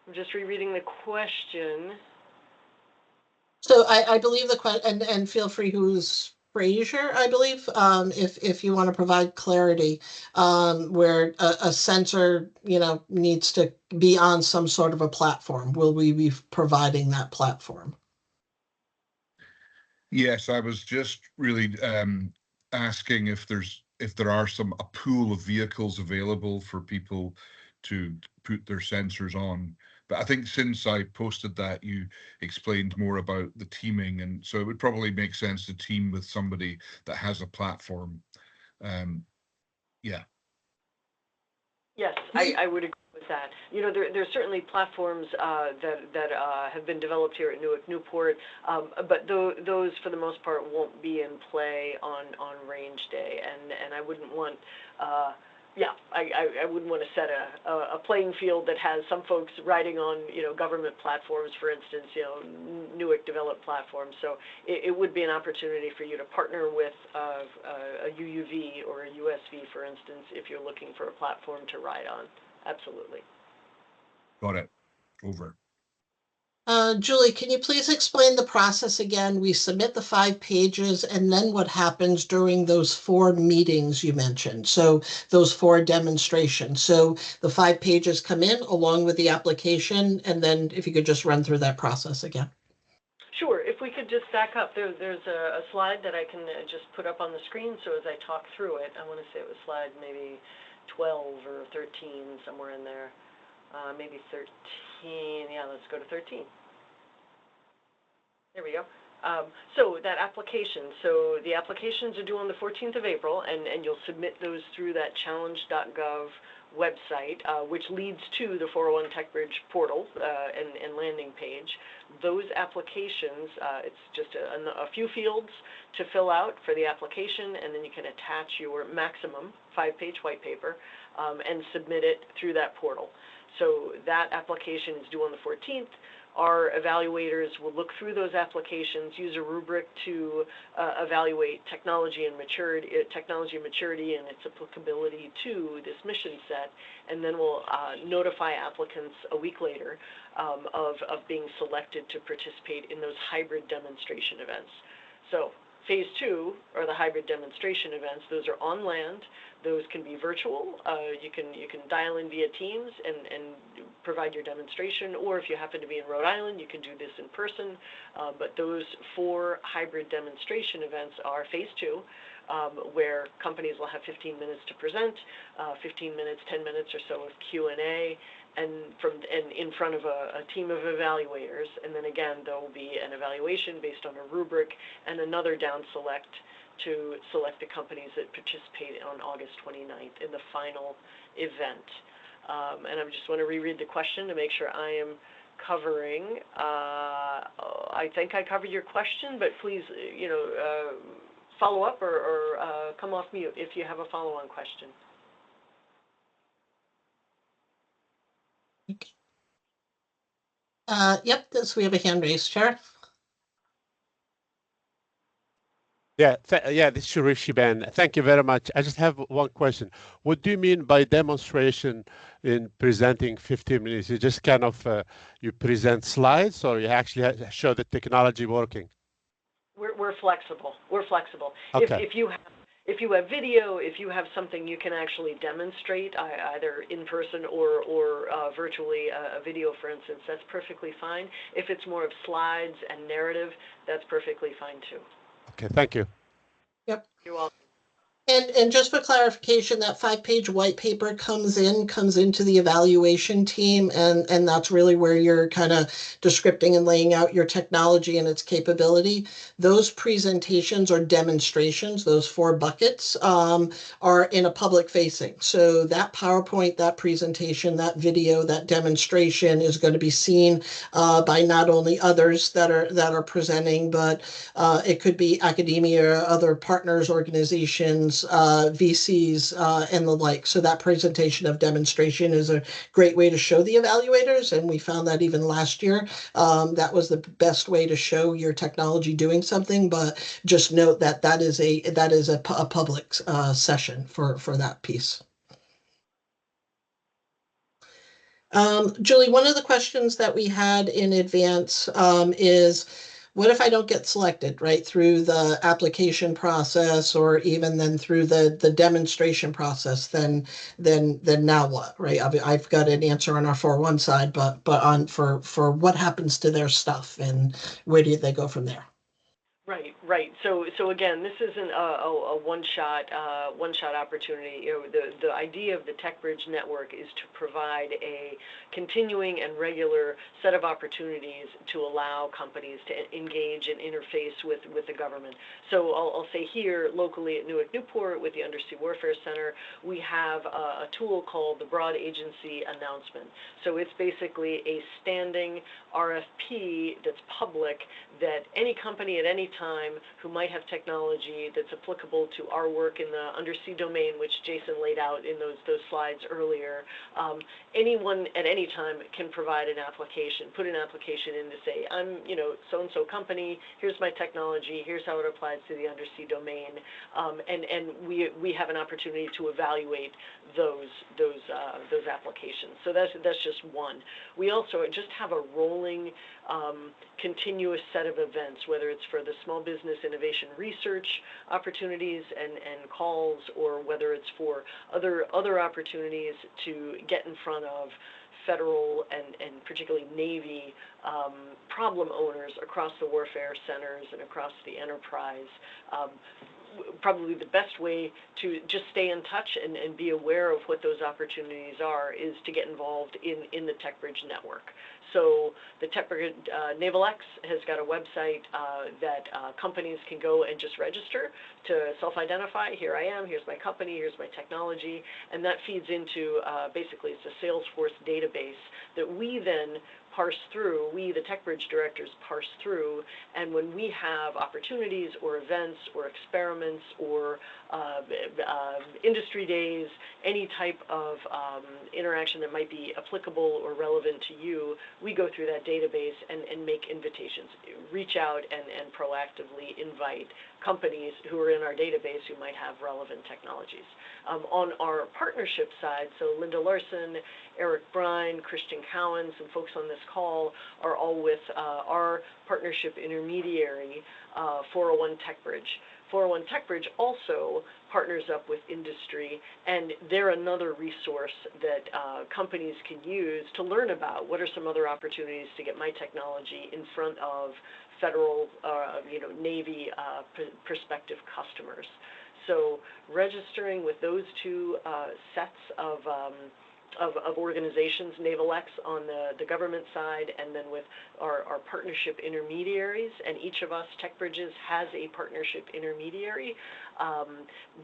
I'm just rereading the question. So I believe the question, and feel free, who's Fraser, I believe, if you want to provide clarity, where a sensor, needs to be on some sort of a platform. Will we be providing that platform? Yes, I was just really asking if there are a pool of vehicles available for people to put their sensors on. But I think since I posted that, you explained more about the teaming, and so it would probably make sense to team with somebody that has a platform. Yeah. Yes, I would agree with that. There's certainly platforms that have been developed here at Newport, but those for the most part won't be in play on range day, and I wouldn't want. I wouldn't want to set a playing field that has some folks riding on, government platforms, for instance, Newick developed platforms. So it would be an opportunity for you to partner with a UUV or a USV, for instance, if you're looking for a platform to ride on. Absolutely. Got it. Over. Julie, can you please explain the process again? We submit the 5 pages, and then what happens during those 4 meetings you mentioned? So those 4 demonstrations. So the 5 pages come in along with the application, and then if you could just run through that process again. Sure. If we could just back up, there's a slide that I can just put up on the screen. So as I talk through it, I want to say it was slide maybe 12 or 13, somewhere in there. Maybe 13. Yeah, let's go to 13. There we go. So that application. So the applications are due on the 14th of April, and you'll submit those through that challenge.gov website, which leads to the 401 TechBridge portal and landing page. Those applications, it's just a few fields to fill out for the application, and then you can attach your maximum 5-page white paper and submit it through that portal. So that application is due on the 14th. Our evaluators will look through those applications, use a rubric to evaluate technology maturity and its applicability to this mission set, and then we'll notify applicants a week later of being selected to participate in those hybrid demonstration events. So phase 2 are the hybrid demonstration events. Those are on land. Those can be virtual. You can dial in via Teams and provide your demonstration, or if you happen to be in Rhode Island, you can do this in person. But those 4 hybrid demonstration events are phase 2. where companies will have 15 minutes to present, 15 minutes, 10 minutes or so of Q&A, and in front of a team of evaluators. And then again, there will be an evaluation based on a rubric and another down select to select the companies that participate on August 29th in the final event. And I just want to reread the question to make sure I am covering. I think I covered your question, but please, follow up or come off mute if you have a follow-on question. Yep, we have a hand raised, Chair. Yeah, this is Shirish Ben. Thank you very much. I just have one question. What do you mean by demonstration in presenting 15 minutes? You just kind of, you present slides, or you actually show the technology working? We're flexible. We're flexible. Okay. If you have video, if you have something you can actually demonstrate, either in person or virtually, a video, for instance, that's perfectly fine. If it's more of slides and narrative, that's perfectly fine too. Okay, thank you. Yep. You're welcome. And just for clarification, that 5-page white paper comes into the evaluation team, and that's really where you're kind of descripting and laying out your technology and its capability. Those presentations or demonstrations, those 4 buckets, are in a public facing. So that PowerPoint, that presentation, that video, that demonstration is going to be seen by not only others that are presenting, but it could be academia, other partners, organizations, VCs, and the like. So that presentation of demonstration is a great way to show the evaluators, and we found that even last year, that was the best way to show your technology doing something. But just note that that is a public session for that piece. Julie, one of the questions that we had in advance is, what if I don't get selected, right, through the application process, or even then through the demonstration process? Then now what, right? I've got an answer on our 401 side, but on for what happens to their stuff, and where do they go from there? Right. So again, this isn't a one-shot opportunity. The idea of the TechBridge network is to provide a continuing and regular set of opportunities to allow companies to engage and interface with the government. So I'll say here locally at Newark Newport with the Undersea Warfare Center, we have a tool called the Broad Agency Announcement. So it's basically a standing RFP that's public, that any company at any time who might have technology that's applicable to our work in the undersea domain, which Jason laid out in those slides earlier, anyone at any time can provide an application, put an application in to say, I'm so-and-so company, here's my technology, here's how it applies to the undersea domain, and we have an opportunity to evaluate those applications. So that's just one. We also just have a rolling continuous set of events, whether it's for the small business innovation research opportunities and calls, or whether it's for other opportunities to get in front of federal and particularly Navy problem owners across the warfare centers and across the enterprise. Probably the best way to just stay in touch and be aware of what those opportunities are is to get involved in the TechBridge network. So the TechBridge Naval X has got a website that companies can go and just register to self-identify. Here I am, here's my company, here's my technology, and that feeds into basically it's a Salesforce database that we then parse through, we, the TechBridge directors, parse through, and when we have opportunities or events or experiments or industry days, any type of interaction that might be applicable or relevant to you, we go through that database and make invitations, reach out and proactively invite companies who are in our database who might have relevant technologies. On our partnership side, so Linda Larson, Eric Brine, Christian Cowan, some folks on this call are all with our partnership intermediary, 401 TechBridge. 401 TechBridge also partners up with industry, and they're another resource that companies can use to learn about what are some other opportunities to get my technology in front of federal, Navy prospective customers. So registering with those two sets of organizations, NavalX on the government side, and then with our partnership intermediaries, and each of us, TechBridges, has a partnership intermediary.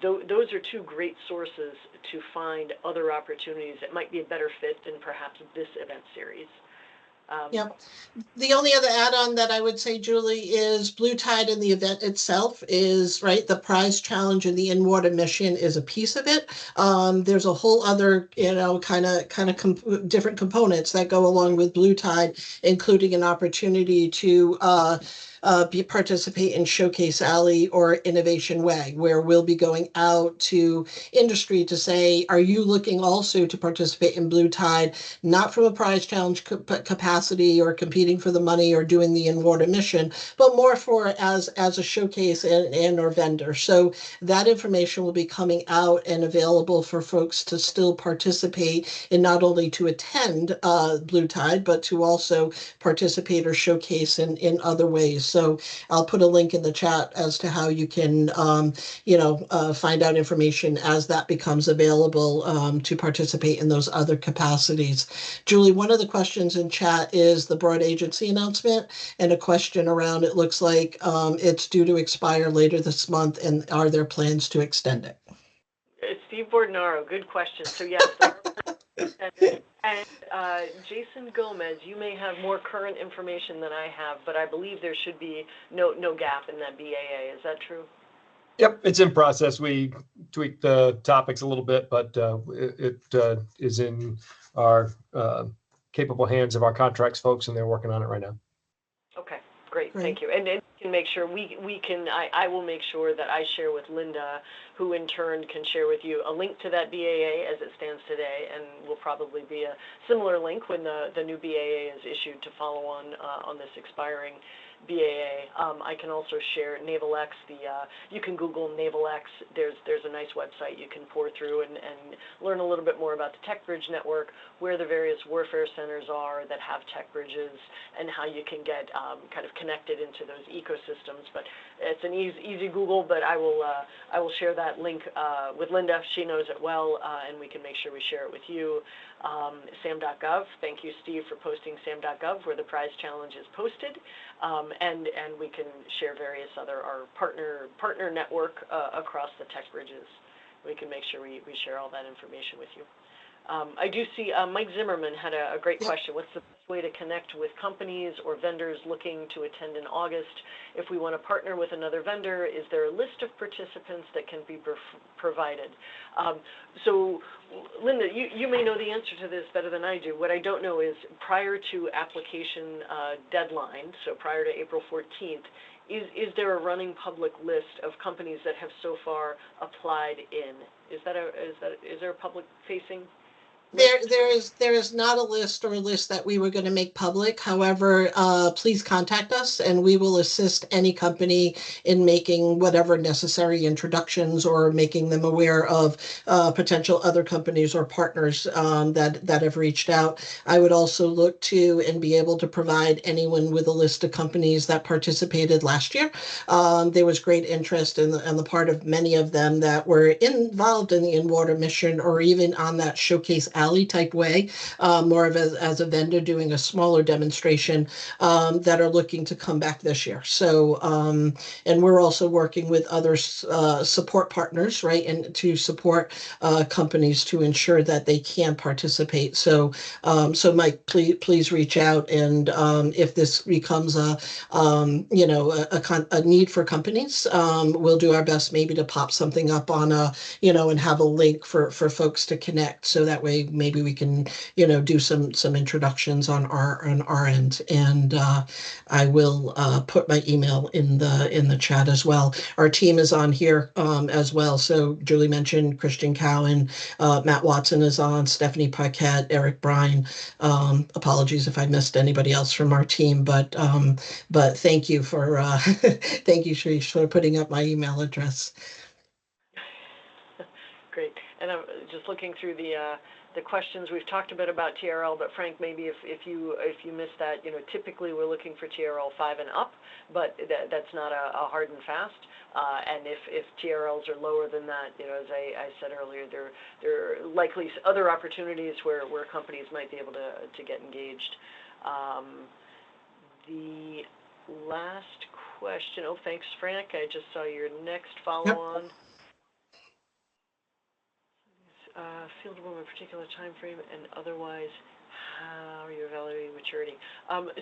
Those are two great sources to find other opportunities that might be a better fit than perhaps this event series. Yep. The only other add-on that I would say, Julie, is Blue Tide in the event itself is, right, the prize challenge and the in-water mission is a piece of it. There's a whole other, kind of different components that go along with Blue Tide, including an opportunity to participate in Showcase Alley or Innovation Way, where we'll be going out to industry to say, are you looking also to participate in Blue Tide, not from a prize challenge capacity or competing for the money or doing the in-water mission, but more for as a showcase and or vendor. So that information will be coming out and available for folks to still participate in, not only to attend Blue Tide, but to also participate or showcase in other ways. So I'll put a link in the chat as to how you can, find out information as that becomes available to participate in those other capacities. Julie, one of the questions in chat is the broad agency announcement, and a question around, it looks like it's due to expire later this month, and are there plans to extend it? It's Steve Bordenaro, good question. So yes, and Jason Gomez, you may have more current information than I have, but I believe there should be no gap in that BAA. Is that true? Yep, it's in process. We tweaked the topics a little bit, but it is in our capable hands of our contracts folks, and they're working on it right now. Okay, great. Thank you. And we can make sure I will make sure that I share with Linda, who in turn can share with you a link to that BAA as it stands today, and will probably be a similar link when the new BAA is issued to follow on this expiring BAA. I can also share NavalX. You can Google NavalX. There's a nice website you can pour through and learn a little bit more about the TechBridge network, where the various warfare centers are that have TechBridges, and how you can get kind of connected into those ecosystems. But it's an easy Google. But I will share that link with Linda. She knows it well, and we can make sure we share it with you. SAM.gov. Thank you, Steve, for posting SAM.gov, where the prize challenge is posted. And we can share various other, our partner network across the TechBridges. We can make sure we share all that information with you. I do see Mike Zimmerman had a great question. What's the best way to connect with companies or vendors looking to attend in August? If we want to partner with another vendor, is there a list of participants that can be provided? So, Linda, you may know the answer to this better than I do. What I don't know is, prior to application deadline, so prior to April 14th, is there a running public list of companies that have so far applied in? Is there a public facing? There is not a list or a list that we were going to make public. However, please contact us and we will assist any company in making whatever necessary introductions or making them aware of potential other companies or partners that have reached out. I would also look to and be able to provide anyone with a list of companies that participated last year. There was great interest on the part of many of them that were involved in the in-water mission, or even on that Showcase Alley type way, more of as a vendor doing a smaller demonstration, that are looking to come back this year. So, and we're also working with other support partners, right, and to support companies to ensure that they can participate. So, Mike, please reach out, and if this becomes a need for companies, we'll do our best maybe to pop something up on and have a link for folks to connect, so that way maybe we can, do some introductions on our end. And I will put my email in the chat as well. Our team is on here as well. So Julie mentioned Christian Cowan, Matt Watson is on, Stephanie Paquette, Eric Bryan. Apologies if I missed anybody else from our team, but thank you for thank you, Sharish, for putting up my email address. Great. And I'm just looking through the the questions. We've talked a bit about TRL, but Frank, maybe if you missed that, typically we're looking for TRL 5 and up, but that's not a hard and fast. And if TRLs are lower than that, as I said earlier, there are likely other opportunities where companies might be able to get engaged. The last question. Oh, thanks, Frank. I just saw your next follow-on. Yep. Field of a particular time frame and otherwise, how are you evaluating maturity?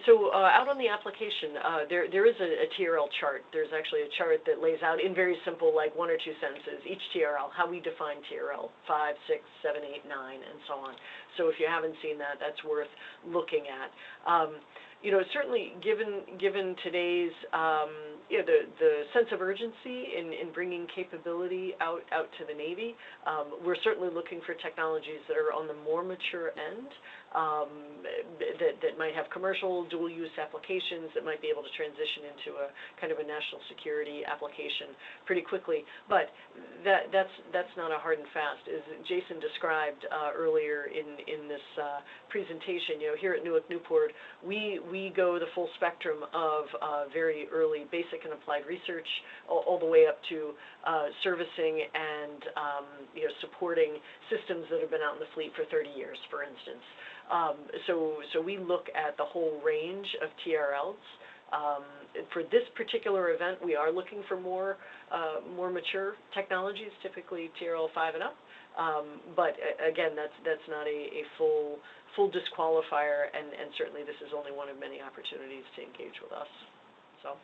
So out on the application, there is a TRL chart. There's actually a chart that lays out in very simple, like 1 or 2 sentences, each TRL, how we define TRL, 5, 6, 7, 8, 9, and so on. So if you haven't seen that, that's worth looking at. Certainly given today's, the sense of urgency in bringing capability out to the Navy, we're certainly looking for technologies that are on the more mature end, that might have commercial dual-use applications, that might be able to transition into a kind of a national security application pretty quickly. But that's not a hard and fast. As Jason described earlier in this presentation, here at Newark Newport, we go the full spectrum of very early basic and applied research all the way up to servicing and supporting systems that have been out in the fleet for 30 years, for instance. So we look at the whole range of TRLs. For this particular event, we are looking for more mature technologies, typically TRL 5 and up. But again, that's not a full disqualifier, and certainly this is only one of many opportunities to engage with us. So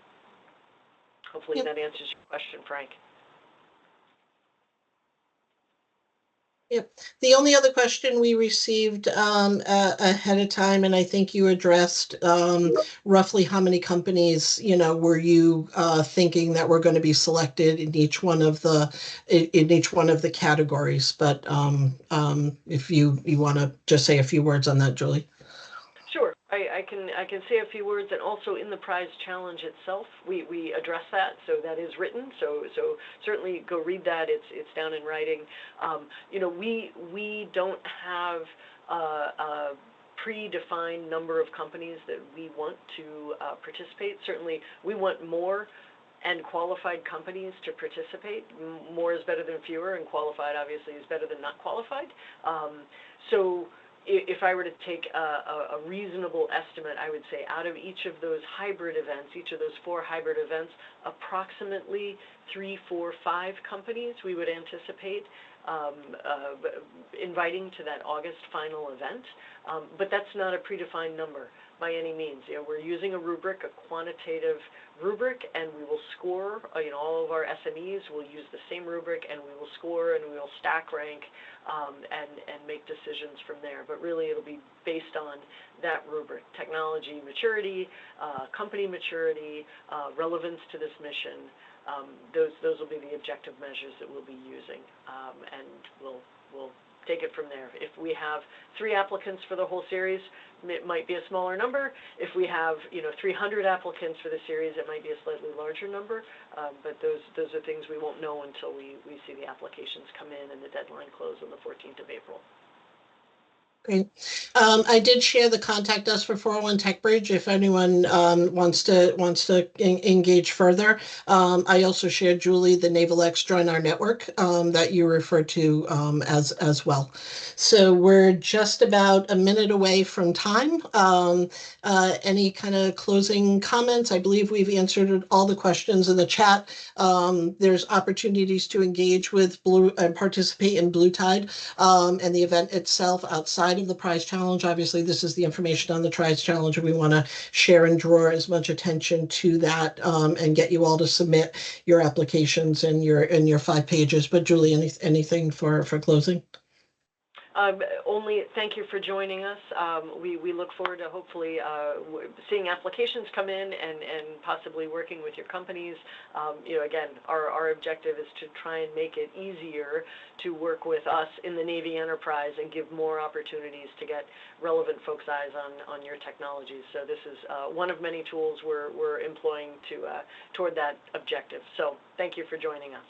hopefully that answers your question, Frank. Yep. The only other question we received ahead of time, and I think you addressed roughly how many companies, were you thinking that were going to be selected in each one of the categories. But if you want to just say a few words on that, Julie. Sure, I can say a few words, and also in the prize challenge itself, we address that, so that is written. So certainly go read that. It's down in writing. We don't have a predefined number of companies that we want to participate. Certainly, we want more and qualified companies to participate. More is better than fewer, and qualified obviously is better than not qualified. So if I were to take a reasonable estimate, I would say out of each of those hybrid events, each of those 4 hybrid events, approximately 3, 4, 5 companies we would anticipate inviting to that August final event. But that's not a predefined number by any means. We're using a rubric, a quantitative rubric, and we will score. All of our SMEs will use the same rubric, and we will score, and we will stack rank and make decisions from there. But really, it'll be based on that rubric: technology maturity, company maturity, relevance to this mission. Those will be the objective measures that we'll be using, and we'll take it from there. If we have 3 applicants for the whole series, it might be a smaller number. If we have 300 applicants for the series, it might be a slightly larger number. But those are things we won't know until we see the applications come in and the deadline close on the 14th of April. Great. I did share the contact us for 401 Tech Bridge if anyone wants to engage further. I also shared, Julie, the NavalX Join Our Network that you referred to as well. So we're just about a minute away from time. Any kind of closing comments? I believe we've answered all the questions in the chat. There's opportunities to engage with Blue and participate in Blue Tide and the event itself outside of the prize challenge. Obviously, this is the information on the prize challenge, and we want to share and draw as much attention to that and get you all to submit your applications in your 5 pages. But Julie, anything for closing? Only thank you for joining us. We look forward to hopefully seeing applications come in and possibly working with your companies. Again, our objective is to try and make it easier to work with us in the Navy enterprise and give more opportunities to get relevant folks' eyes on your technologies. So this is one of many tools we're employing toward that objective. So thank you for joining us.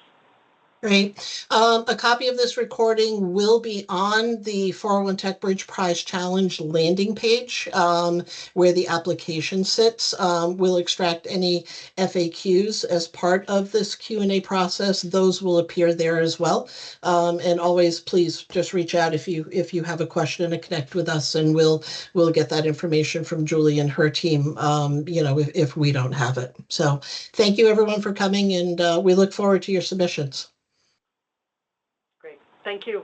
Great. A copy of this recording will be on the 401 Tech Bridge Prize Challenge landing page, where the application sits. We'll extract any FAQs as part of this Q&A process. Those will appear there as well. And always, please just reach out if you have a question and connect with us, and we'll get that information from Julie and her team. If we don't have it. So, thank you everyone for coming, and we look forward to your submissions. Great. Thank you.